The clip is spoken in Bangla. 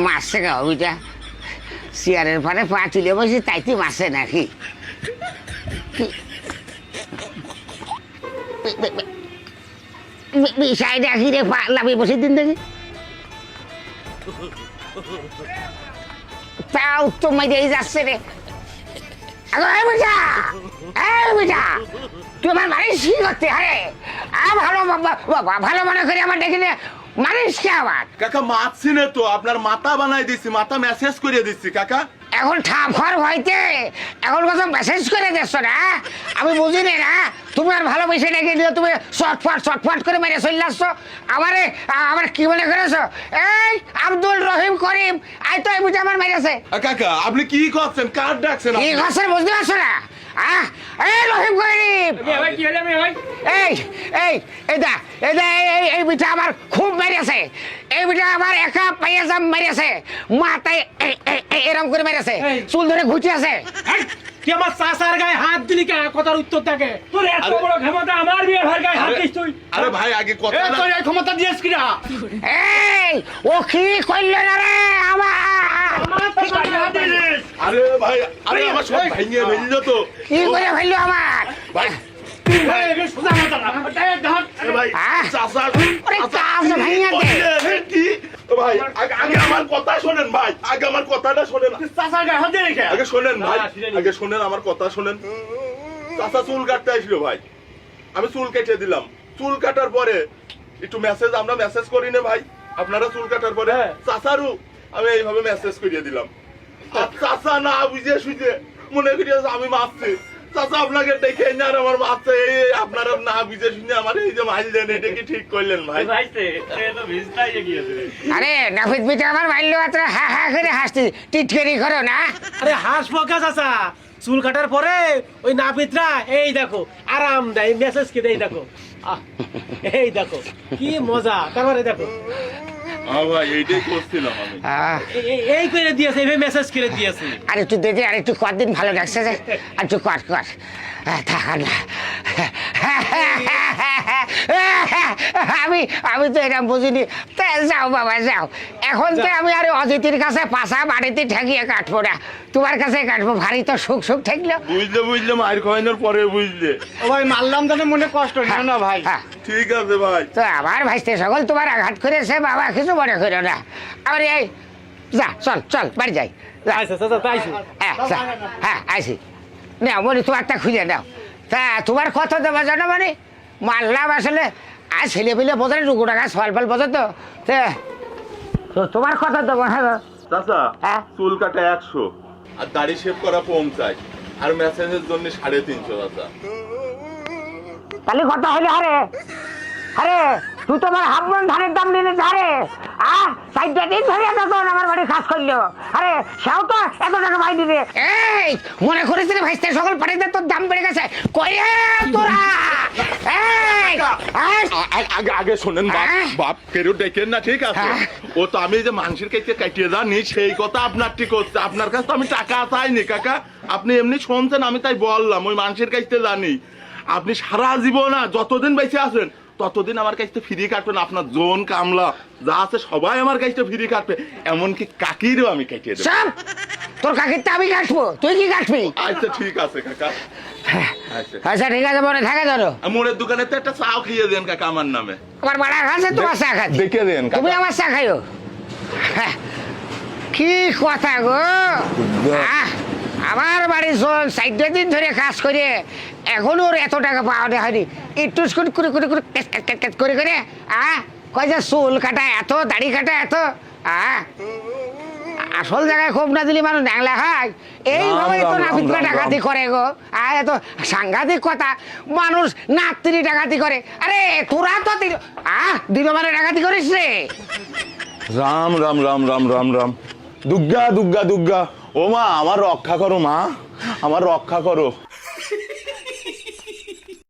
মারছে গা ওইটা চেয়ারের পরে পা তুলে বসে তাইতে মারছে নাকি বিষয় দেখি রে পা লাভি বসে দিন দেখি তাও তো মেয়েই যাচ্ছে রে তুই আমার মারিস কি করতে আরে ভালো ভালো মনে করি আমার দেখি মারিস কে আবার কাকা মারছি না তো আপনার মাথা বানাই দিছি মাথা মেসেজ করে দিচ্ছি কাকা এখন ঠাফর হইতে এখন কথা মেসেজ করে দিচ্ছ না আমি বুঝি না তুমি আর ভালোবেসে ডেকে দিও তুমি চটফট করে মেরে চলে আসছো আমার কি মনে করেছো এই আব্দুল রহিম করিম আই তো এই বুঝে আমার মেরেছে কাকা আপনি কি করছেন কার ডাকছেন কি করছেন বুঝতে পারছো না এই রহিম করিম এই বিটা আমার খুব মেরেছে এই বিটা আমার একা পাইয়াজাম মেরেছে মাথায় এরম করে মেরেছে চুল ধরে ঘুচে আছে তুই আমার চাচার গায়ে হাত দিলি কে কথার উত্তর থাকে তোর এত বড় ক্ষমতা আমার বিয়ে ভাই গায়ে হাত দিস তুই আরে ভাই আগে কথা তোর এই ক্ষমতা দিয়েছ কিনা এই ও কি কইল না রে আমার আরে ভাই আরে আমার সব ভাঙিয়ে ফেলল তো কি করে ফেললো আমার ভাই ভাই একে সোজা মাথা না ভাই চাচা ওরে কাজ ভাঙিয়ে দে কি ভাই আগে আমার কথা শোনেন ভাই আগে আমার কথাটা শোনেন চাচার গায়ে হাত দিলি কে আগে শোনেন ভাই আগে শোনেন আমার কথা শোনেন চাচা চুল কাটতে আসলো ভাই আমি চুল কেটে দিলাম চুল কাটার পরে একটু আমরা মেসেজ করি না ভাই আপনারা চুল কাটার পরে চাচারু আমি এইভাবে মেসেজ করিয়ে দিলাম আর চাচা না বুঝে সুঝে মনে করি আমি মারছি চাচা আপনাকে দেখে না আর আমার মারছে এই আপনারা না বুঝে শুনে আমার এই যে মাইল দেন এটা কি ঠিক করলেন ভাই আরে নাফিদ বিটা আমার মাইল মাত্র হা করে হাসতে টিটকারি করো না আরে হাসবো কা চাচা চুল কাটার পরে ওই নাপিতরা এই দেখো আরাম দেয় মেসেজ কি দেয় দেখো এই দেখো কি মজা তারপরে দেখো ভাই এইটাই করছিলাম আমি এই করে দিয়েছে এই মেসেজ করে দিয়েছে আর একটু দেখে আর একটু কদিন ভালো লাগছে যে আর একটু কর থাকা না আমি তো এরকম বুঝিনি যাও বাবা যাও এখন তো আমি আর অজিতির কাছে পাশা বাড়িতে ঠেকিয়ে কাটবো না তোমার কাছে কাটবো ভারী তো সুখ ঠেকলো বুঝলে মায়ের খাওয়ানোর পরে বুঝলে ও ভাই মারলাম তাহলে মনে কষ্ট হয় না ভাই ঠিক আছে ভাই তো আমার ভাইস্তে সকল তোমার আঘাত করেছে বাবা কিছু মনে করো না আবার এই যা চল বাড়ি যাই হ্যাঁ আইসি নাও মনে তোমারটা খুঁজে নাও তা তোমার কথা দেওয়া জানো মানে মারলাম আসলে আর ছেলে পেলে বোঝে টুকু টাকা সল ফল বোঝো তো তোমার কথা দেবো চাচা হ্যাঁ চুল কাটা 100 আর দাড়ি শেভ করা 50 আর মেসেজের জন্য 350 চাচা তাহলে কথা হলে আরে তুই তোমার হাফমন ধানের দাম নিলে ধারে সাইডটা দিন ধরে তখন আমার বাড়ি কাজ করলো আরে সেও তো এত টাকা ভাই দিবে এই মনে করেছি রে ভাইস্তে সকল পাঠিয়ে তোর দাম বেড়ে গেছে কই রে তোরা আগে শোনেন বাপ কেউ দেখেন না ঠিক আছে ও তো আমি যে মানুষের কাছে কাটিয়ে জানি সেই কথা আপনার ঠিক হচ্ছে আপনার কাছে তো আমি টাকা চাইনি কাকা আপনি এমনি শুনছেন আমি তাই বললাম ওই মানুষের কাছে জানি আপনি সারা জীবন যতদিন বেঁচে আছেন ততদিন আমার কাছে ফ্রি কাটবেন আপনার জোন কামলা যা আছে সবাই আমার কাছে ফ্রি কাটবে এমনকি কাকিরও আমি কাটিয়ে দেবো তোর কাকিরটা আমি কাটবো তুই কি কাটবি আচ্ছা ঠিক আছে কাকা আচ্ছা ঠিক আছে মনে থাকে ধরো মোড়ের দোকানে তো একটা চাও খেয়ে দেন কাকা আমার নামে আমার বাড়া খাচ্ছে তোমার চা খাচ্ছি দেখে দেন তুমি আমার চা খাইও কি কথা গো আমার বাড়ি সাইডে দিন ধরে কাজ করে এখনো ওর এত টাকা পাওয়া হয়নি একটু করে কয় যে চুল কাটা এত দাড়ি কাটা এত আসল জায়গায় খুব না দিলে মানুষ ন্যাংলা হয় এইভাবে তো নাপিতরা ডাকাতি করে গো এত সাংঘাতিক কথা মানুষ নাত্রি ডাকাতি করে আরে তোরা তো দিন মানে ডাকাতি করিস রে রাম রাম রাম রাম রাম রাম দুর্গা দুর্গা দুর্গা ও মা আমার রক্ষা করো মা আমার রক্ষা করো